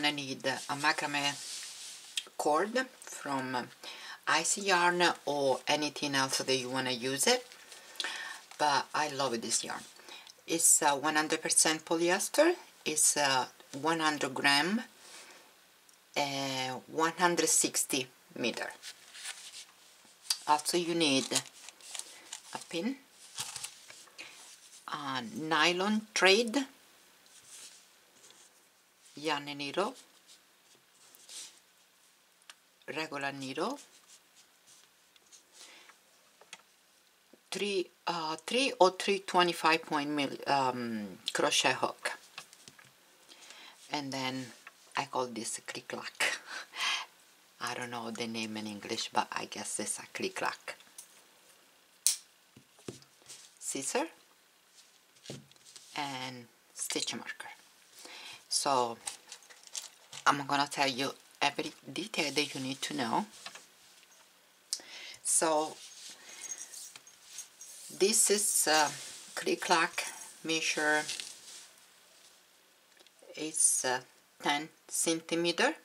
gonna need a macrame cord from Icy Yarn or anything else that you want to use it, but I love this yarn. It's 100% polyester. It's 100 gram and 160 meter. Also you need a pin, a nylon thread, yarn needle, regular needle, three or 325 point crochet hook, and then I call this click clack. I don't know the name in English, but I guess it's a click clack. Scissor and stitch marker. So I'm gonna tell you every detail that you need to know. So this is click clack measure. It's 10 centimeter.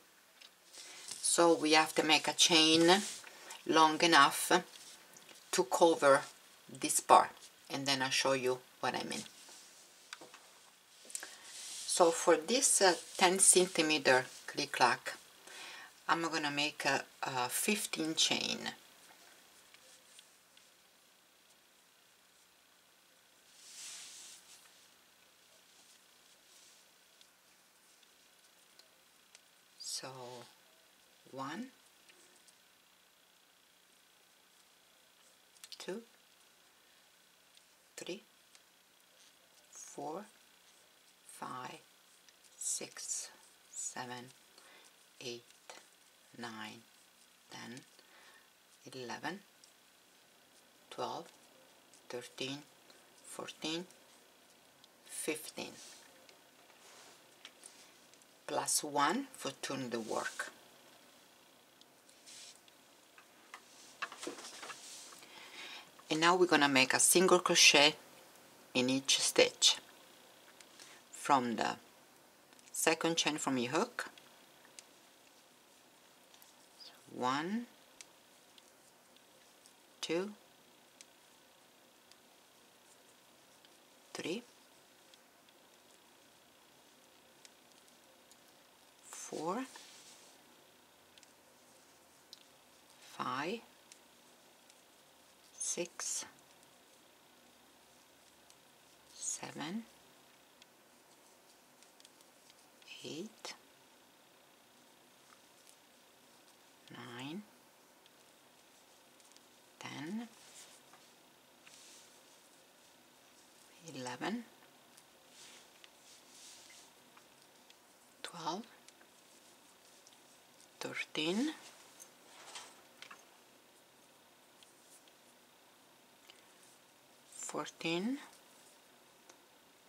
So we have to make a chain long enough to cover this part, and then I'll show you what I mean. So for this 10 centimeter click clack, I'm gonna make a 15 chain. So 1, 2, 3, 4, 5, 6, 7, 8, 9, 10, 11, 12, 13, 14, 15. Plus 1 for doing the work. And now we're gonna make a single crochet in each stitch from the second chain from your hook. 1, 2, 3, 4, 5, 6, 7, 8, 9, 10, 11, 12, 13, 14,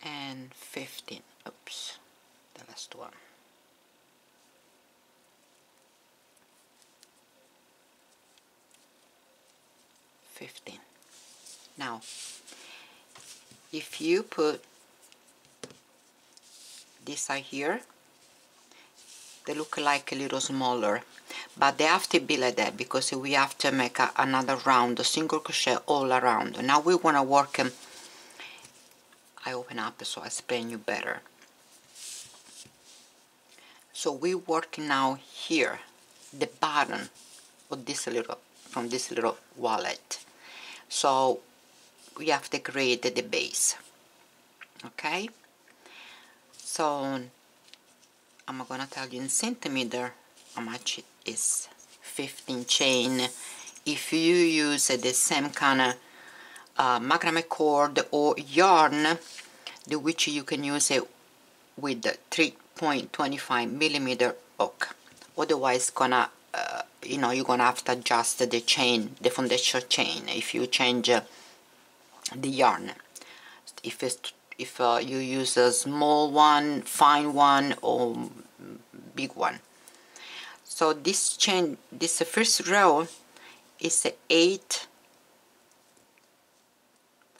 and 15. Oops, the last one. Now, if you put this side here, they look like a little smaller, but they have to be like that because we have to make another round, a single crochet all around. Now we want to work I open up so I explain you better. So we're working now here the bottom of this little, from this little wallet. So we have to create the base. Okay, so I'm gonna tell you in centimeter how much it is. 15 chain. If you use the same kind of macrame cord or yarn, which you can use it with the 3.25 millimeter hook, otherwise gonna you know, you're gonna have to adjust the chain, the foundation chain, if you change the yarn. If you use a small one, fine one, or big one. So this chain, this first row is 8,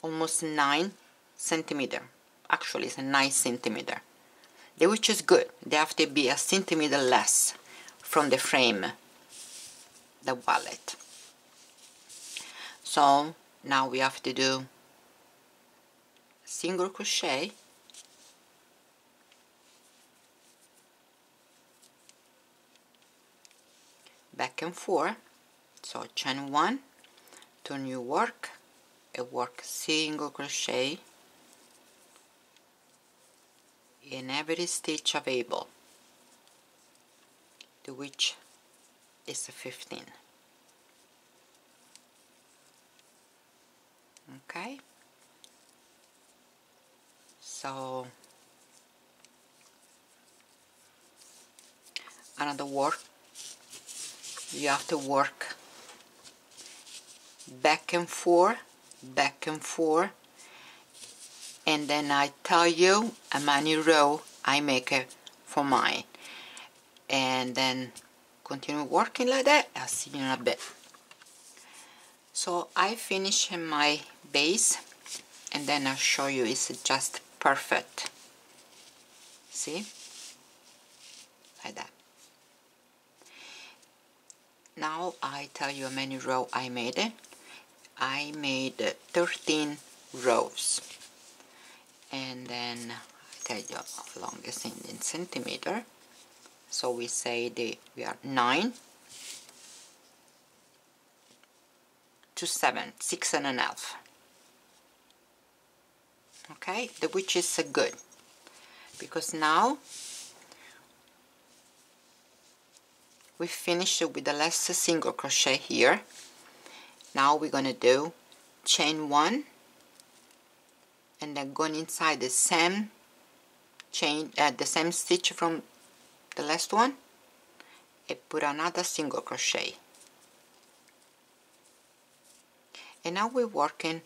almost 9 centimeter. Actually, it's a 9 centimeter. which is good. They have to be a centimeter less from the frame, the wallet. So now we have to do single crochet back and forth. So chain 1, turn your work, and work single crochet in every stitch available, which is 15. Okay, so another work, you have to work back and forth, and then I tell you how many row I make it for mine, and then continue working like that. I'll see you in a bit. So I finish my base, and then I'll show you it's just perfect. See, like that. Now I tell you how many row I made it. I made 13 rows, and then I tell you how long is in centimeter. So we say we are 9 to 7, 6.5. Okay, which is good, because now we finished with the last single crochet here. Now we're gonna do chain 1, and then going inside the same chain, the same stitch from the last one, and put another single crochet. And now we're working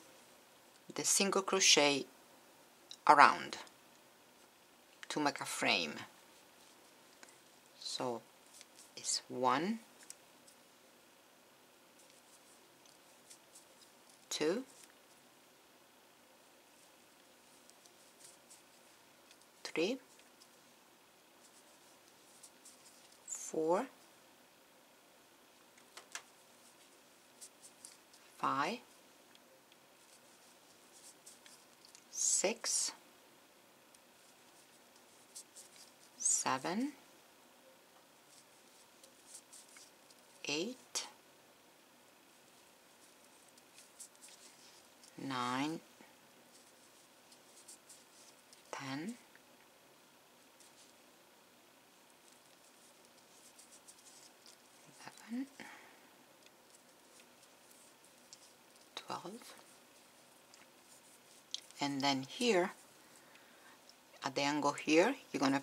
the single crochet around to make a frame. So it's 1, 2, 3, 4, 5, 6, 7, 8, 9, 10, 11, 12, and then here at the angle here you're gonna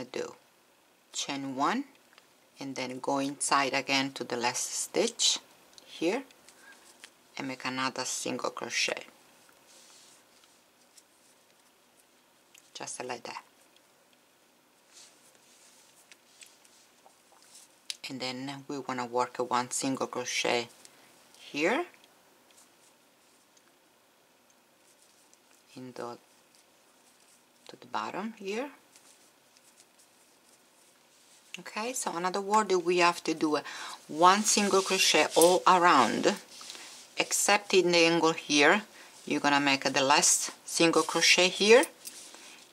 do chain 1, and then go inside again to the last stitch here and make another single crochet, just like that. And then we want to work 1 single crochet here in to the bottom here. Okay, so in other words, we have to do 1 single crochet all around, except in the angle here. You're gonna make the last single crochet here,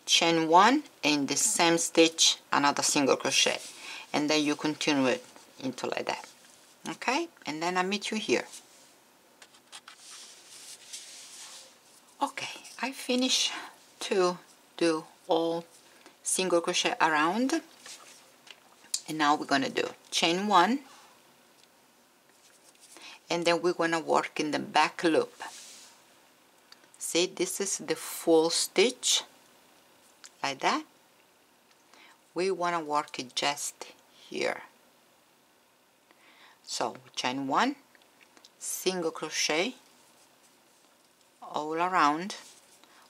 chain 1, and in the same stitch another single crochet, and then you continue it into like that. Okay, and then I meet you here. Okay, I finish to do all single crochet around, and now we're gonna do chain 1, and then we're gonna work in the back loop. See, this is the full stitch like that. We want to work it just here. So chain 1, single crochet all around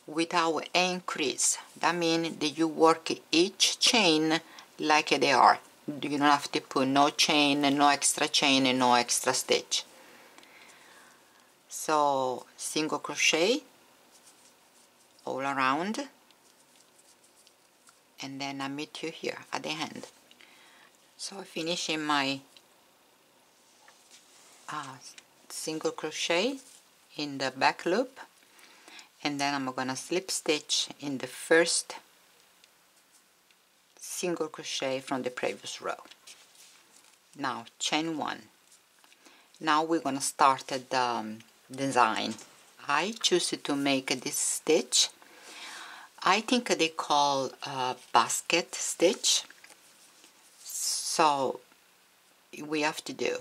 without increase. That means that you work each chain like they are. You don't have to put no chain, no extra chain, and no extra stitch. So single crochet all around, and then I meet you here at the end. So I finish in my single crochet in the back loop, and then I'm gonna slip stitch in the first single crochet from the previous row. Now chain 1. Now we're gonna start the design. I choose to make this stitch. I think they call basket stitch. So we have to do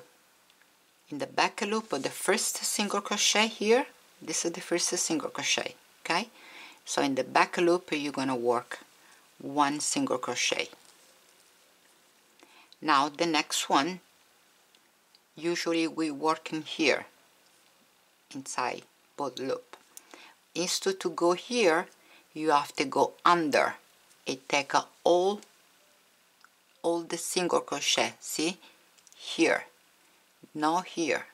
in the back loop of the first single crochet here. This is the first single crochet, okay? So in the back loop you're gonna work 1 single crochet. Now the next one, usually we work in here inside both loop. Instead to go here, you have to go under. It take all the single crochet. See here, not here.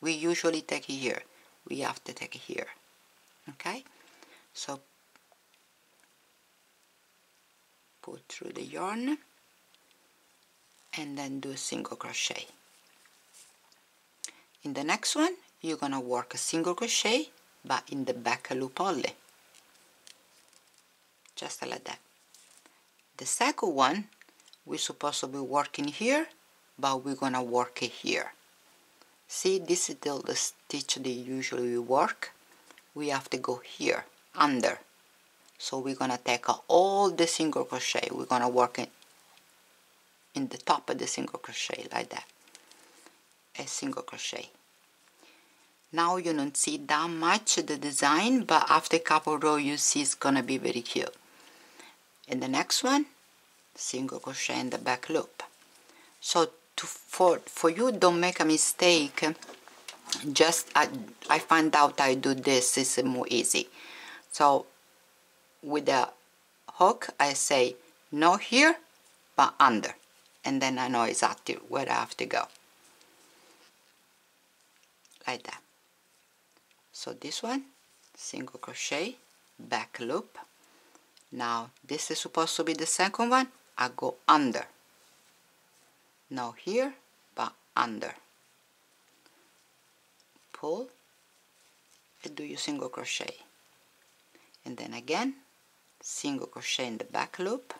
We usually take it here. We have to take it here. Okay, so pull through the yarn and then do a single crochet. In the next one, you're gonna work a single crochet, but in the back loop only, just like that. The second one, we're supposed to be working here, but we're gonna work it here. See, this is the stitch they usually work. We have to go here under, so we're gonna take all the single crochet. We're gonna work it in the top of the single crochet like that, a single crochet. Now you don't see that much the design, but after a couple rows you see it's gonna be very cute. And the next one, single crochet in the back loop. So for you, don't make a mistake. Just I find out I do this is more easy. So with the hook I say no here but under, and then I know exactly where I have to go, like that. So this one, single crochet, back loop. Now this is supposed to be the second one. I go under, not here but under, pull and do your single crochet, and then again single crochet in the back loop,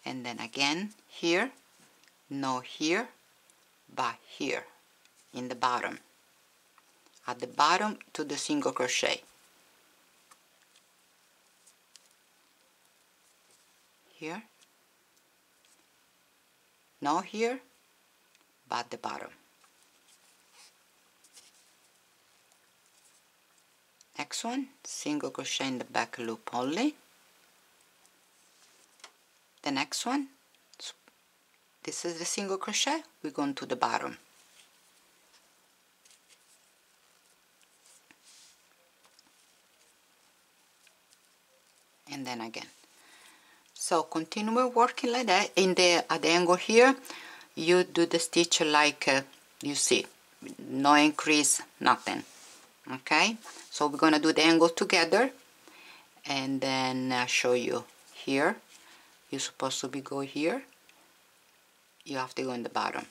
and then again here, not here but here in the bottom, at the bottom to the single crochet, here, not here but the bottom. Next one, single crochet in the back loop only. The next one, this is the single crochet, we're going to the bottom. And then again. So continue working like that. In the at the angle here, you do the stitch like you see, no increase, nothing. Okay, so we're gonna do the angle together, and then I'll show you here. You're supposed to be go here. You have to go in the bottom.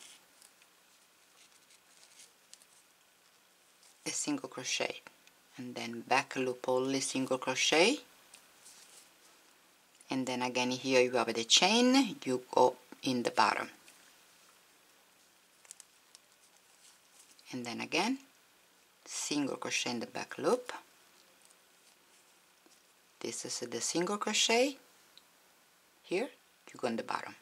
A single crochet, and then back loop only single crochet. And then again here you have the chain, you go in the bottom, and then again single crochet in the back loop. This is the single crochet here, you go in the bottom.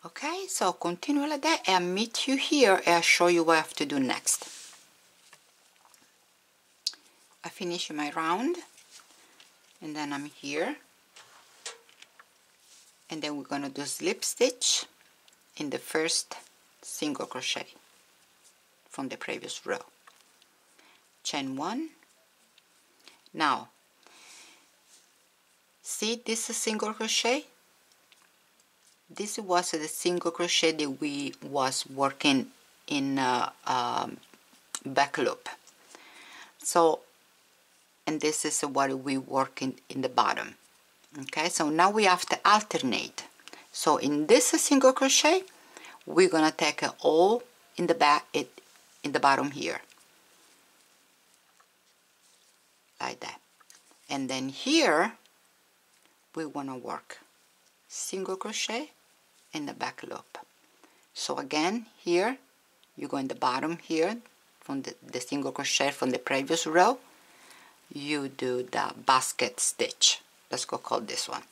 Okay, so continue like that, and meet you here and I'll show you what I have to do next. I finish my round, and then I'm here, and then we're gonna do slip stitch in the first single crochet from the previous row, chain 1. Now see this single crochet, this was the single crochet that we was working in back loop. So, and this is what we work in the bottom. Okay, so now we have to alternate. So in this single crochet, we're gonna take a all in the back, in the bottom here, like that. And then here we want to work single crochet in the back loop. So again, here you go in the bottom here from the single crochet from the previous row, you do the basket stitch. Let's go call this one.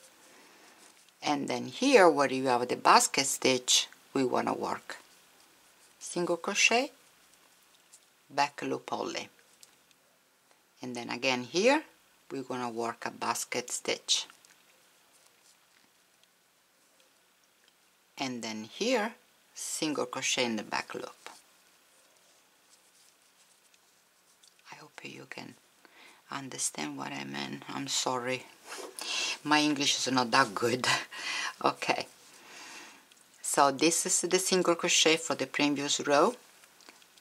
And then here where you have the basket stitch, we want to work single crochet, back loop only. And then again here we're going to work a basket stitch. And then here single crochet in the back loop. I hope you can understand what I meant. I'm sorry, my English is not that good. Okay, so this is the single crochet for the previous row.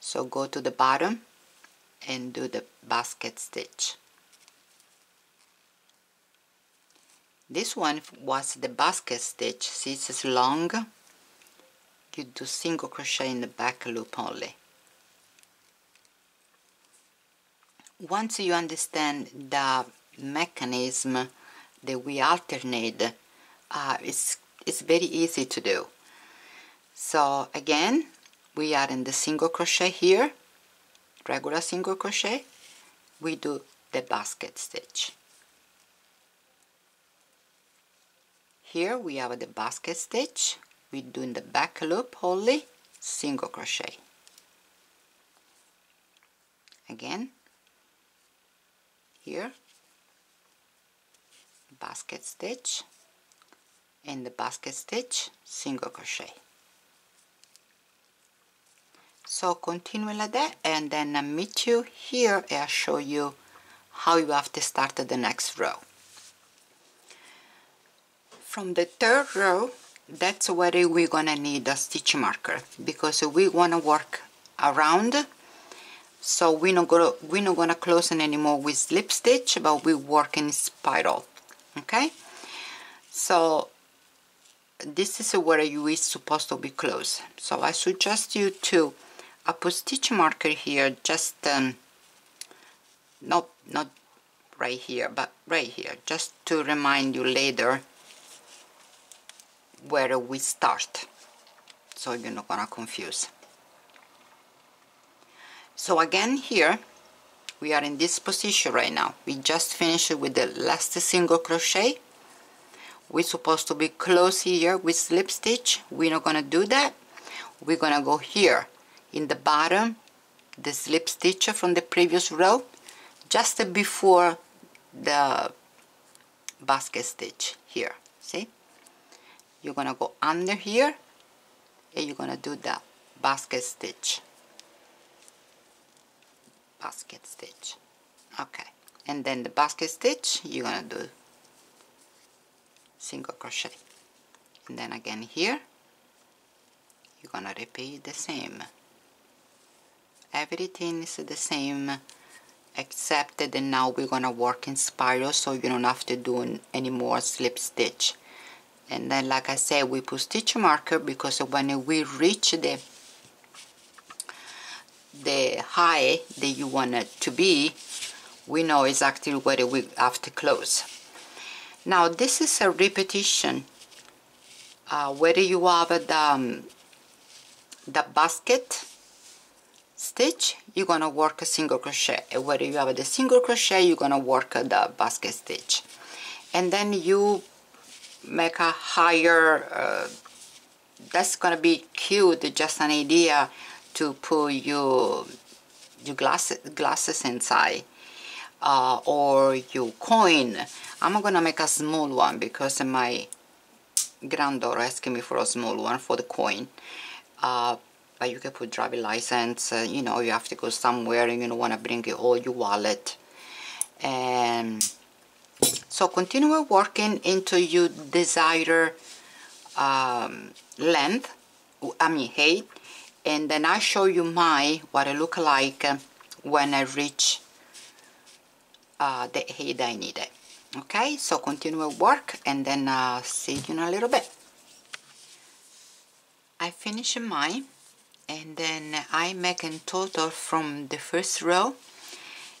So go to the bottom and do the basket stitch. This one was the basket stitch. See, it's long. You do single crochet in the back loop only. Once you understand the mechanism that we alternate, it's very easy to do. So again, we are in the single crochet here, regular single crochet, we do the basket stitch. Here we have the basket stitch, we do in the back loop only, single crochet. Again, here, basket stitch, in the basket stitch, single crochet. So continue like that, and then I'll meet you here and I'll show you how you have to start the next row. From the third row, that's where we're gonna need a stitch marker, because we wanna work around. So we're not gonna close it anymore with slip stitch, but we work in spiral. Okay, so this is where you is supposed to be close. So I suggest you to put stitch marker here, just not right here, but right here, just to remind you later where we start, so you're not gonna confuse. So again, here we are in this position right now. We just finished with the last single crochet. We're supposed to be close here with slip stitch. We're not gonna do that. We're gonna go here in the bottom, the slip stitch from the previous row, just before the basket stitch here. See, you're gonna go under here and you're gonna do the basket stitch. Basket stitch. Okay, and then the basket stitch, you're gonna do single crochet, and then again here you're gonna repeat the same. Everything is the same, except that now we're gonna work in spiral, so you don't have to do any more slip stitch. And then, like I said, we put stitch marker because when we reach the height that you want it to be, we know exactly where we have to close. Now this is a repetition. Where you have the basket stitch, you're gonna work a single crochet, and where you have the single crochet, you're gonna work the basket stitch, and then you make a higher, that's gonna be cute, just an idea to put your glasses inside, or your coin. I'm gonna make a small one because my granddaughter asked me for a small one for the coin, but you can put driving license. You know, you have to go somewhere and you don't want to bring all your wallet. And so continue working into your desired length, height, and then I show you what it look like when I reach the aid I needed. Okay, so continue work and then see you in a little bit. I finish mine, and then I make in total from the first row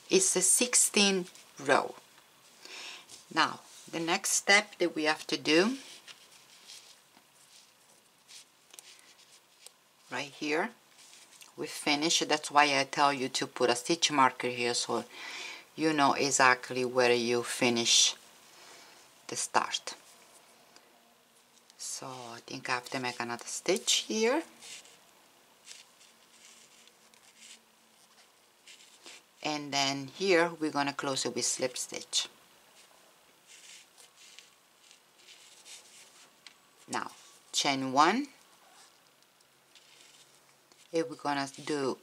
is a 16 row. Now the next step that we have to do right here, we finish. That's why I tell you to put a stitch marker here so you know exactly where you finish the start. So I think I have to make another stitch here, and then here we're gonna close it with slip stitch. Now chain 1, and we're gonna do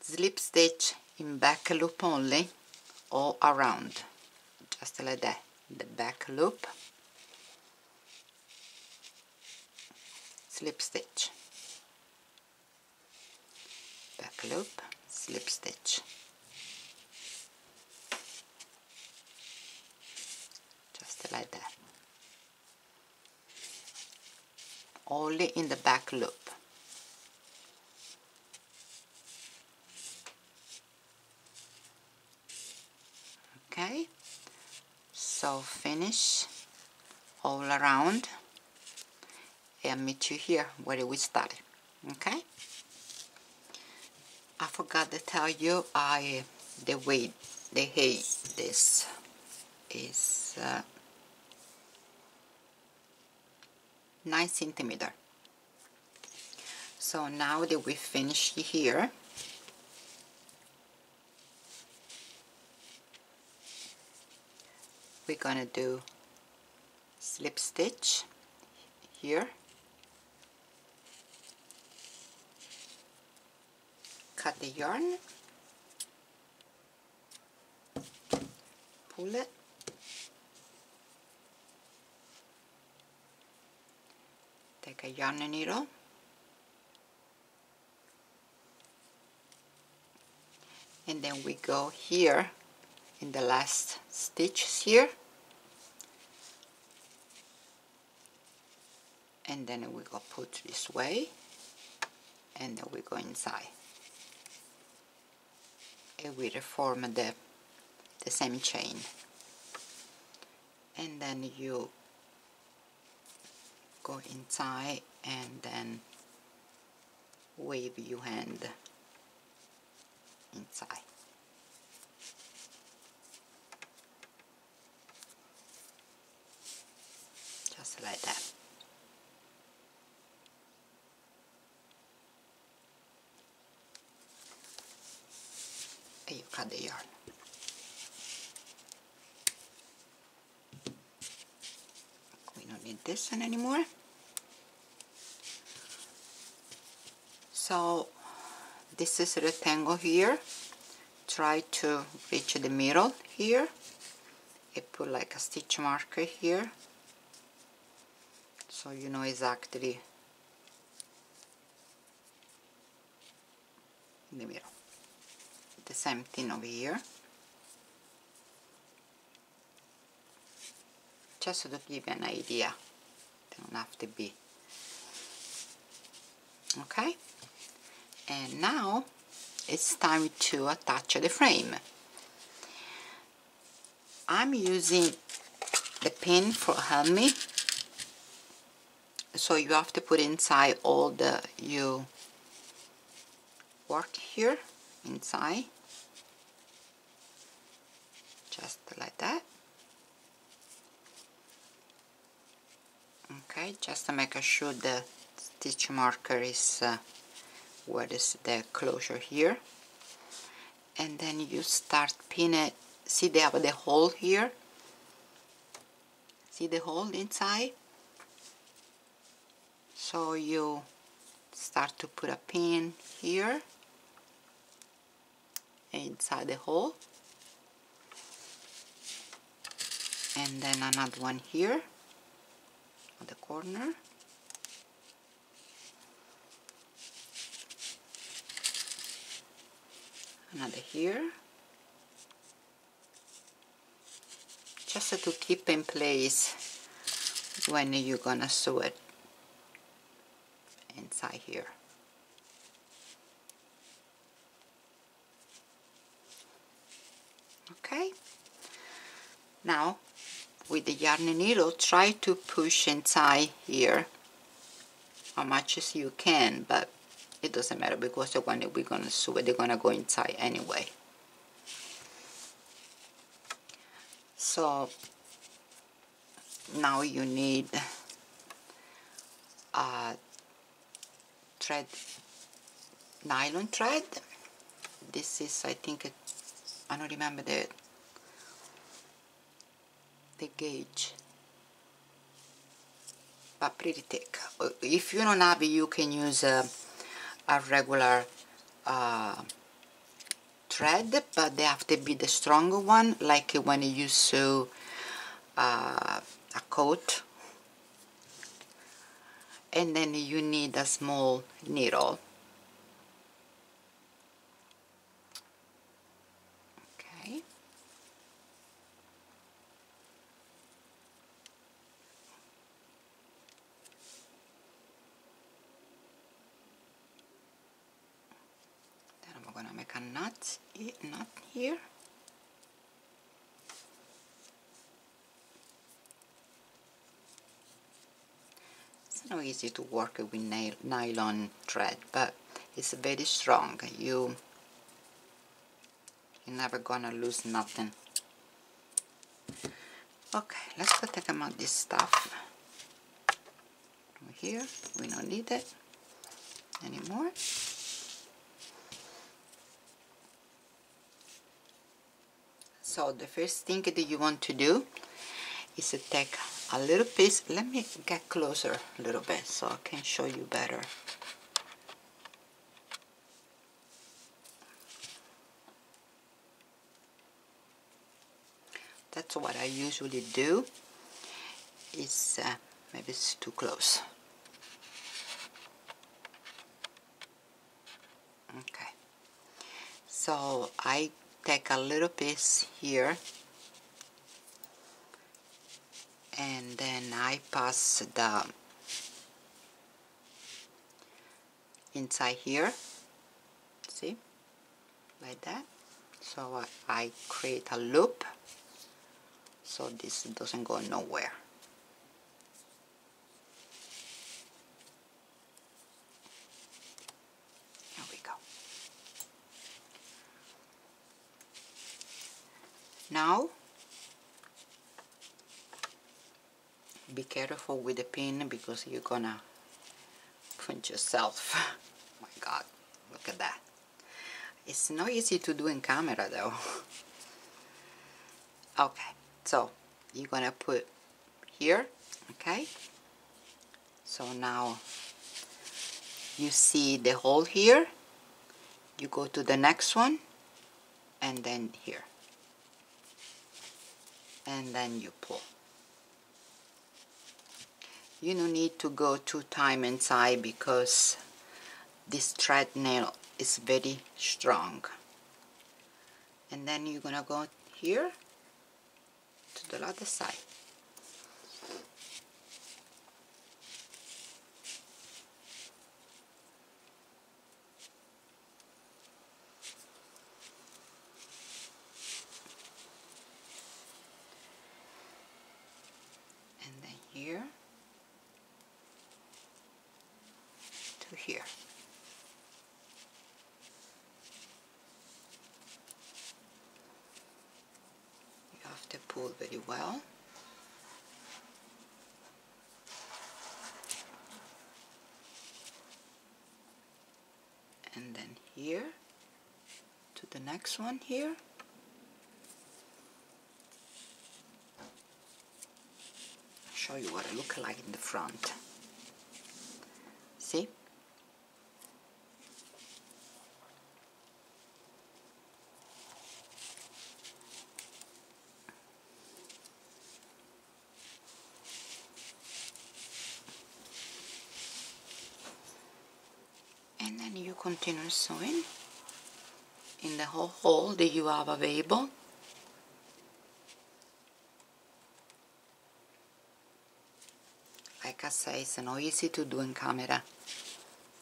slip stitch in back loop only all around, just like that. The back loop, slip stitch, back loop, slip stitch, just like that, only in the back loop. Okay, so finish all around and meet you here where we started. Okay, I forgot to tell you the weight, the height, this is 9 centimeter. So now that we finish here, we're gonna do slip stitch here, cut the yarn, pull it, take a yarn needle, and then we go here in the last stitch here, and then we go put this way, and then we go inside, and we reform the same chain, and then you go inside and then wave your hand inside. Just like that. And you cut the yarn. We don't need this one anymore. So this is a rectangle here. Try to reach the middle here. I put like a stitch marker here, so you know exactly in the middle. The same thing over here, just to give you an idea. They don't have to be. Okay, and now it's time to attach the frame. I'm using the pin for help me, so you have to put inside all the you work here inside, just like that. Okay, just to make sure the stitch marker is where is the closure here, and then you start pin it. See, they have the hole here. See the hole inside? So you start to put a pin here inside the hole, and then another one here on the corner, another here, just to keep in place when you're gonna sew it inside here. Okay, now with the yarn needle, try to push inside here how much as you can, but it doesn't matter because when we're gonna sew it, they're gonna go inside anyway. So now you need a thread, nylon thread. This is, I think, I don't remember the gauge, but pretty thick. If you don't have it, you can use a regular thread, but they have to be the stronger one, like when you sew a coat. And then you need a small needle. Okay. Then I'm gonna make a knot here. It's not easy to work with nylon thread, but it's very strong. You're never gonna lose nothing. Okay, let's go take out this stuff from here. We don't need it anymore. So the first thing that you want to do is to take a little piece. Let me get closer a little bit so I can show you better. That's what I usually do. It's maybe it's too close. Okay, so I take a little piece here and then I pass the inside here, see, like that. So I create a loop so this doesn't go nowhere. Here we go. Now be careful with the pin because you're gonna punch yourself. Oh my god, look at that. It's not easy to do in camera though. Okay, so you're gonna put here, okay? So now you see the hole here, you go to the next one and then here, and then you pull. You don't need to go 2 times inside because this thread nail is very strong. And then you're gonna go here to the other side. And then here to here. You have to pull very well. And then here to the next one here. I'll show you what it looks like in the front. See? And then you continue sewing in the whole hole that you have available. like I say, it's not easy to do in camera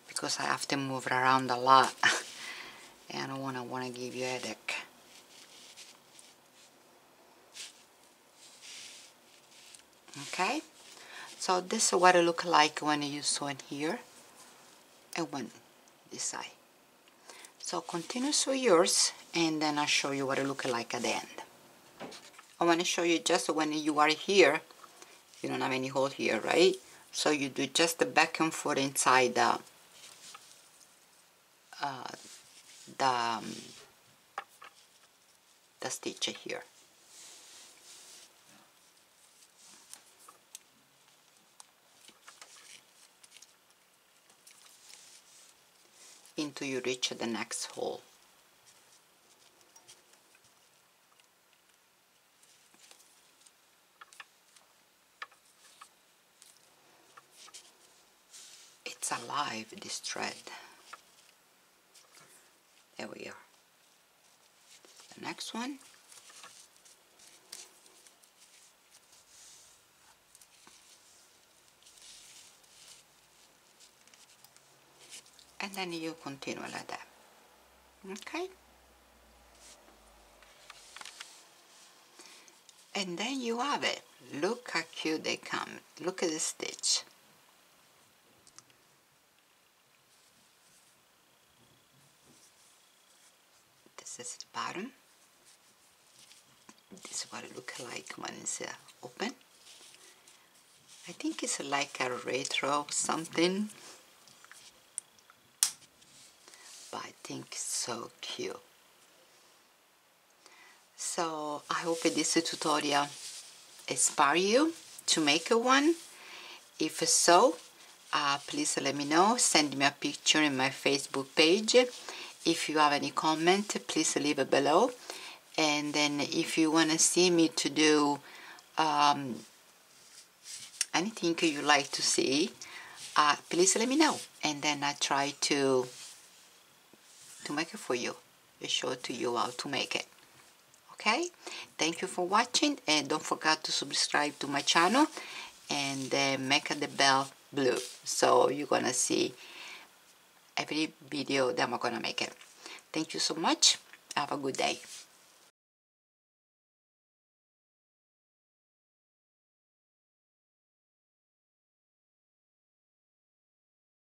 because I have to move around a lot and I don't want to give you a headache. Okay, so this is what it looks like when you sew in here and when this side. So continue sew yours and then I'll show you what it looks like at the end. I want to show you just when you are here, you don't have any hole here, right? So you do just the back and forth inside the stitch here. Until you reach the next hole. It's alive, this thread. There we are. The next one. And then you continue like that. Okay? And then you have it. Look how cute they come. Look at the stitch. This is the bottom. This is what it looks like when it's open. I think it's like a retro something. But I think it's so cute. So I hope this tutorial inspire you to make one. If so, please let me know. Send me a picture in my Facebook page. If you have any comment, please leave it below. And then if you want to see me to do anything you like to see, please let me know. And then I try to make it for you. I show to you how to make it. Okay? Thank you for watching, and don't forget to subscribe to my channel and make the bell blue so you're gonna see every video that I'm gonna make it. Thank you so much. Have a good day.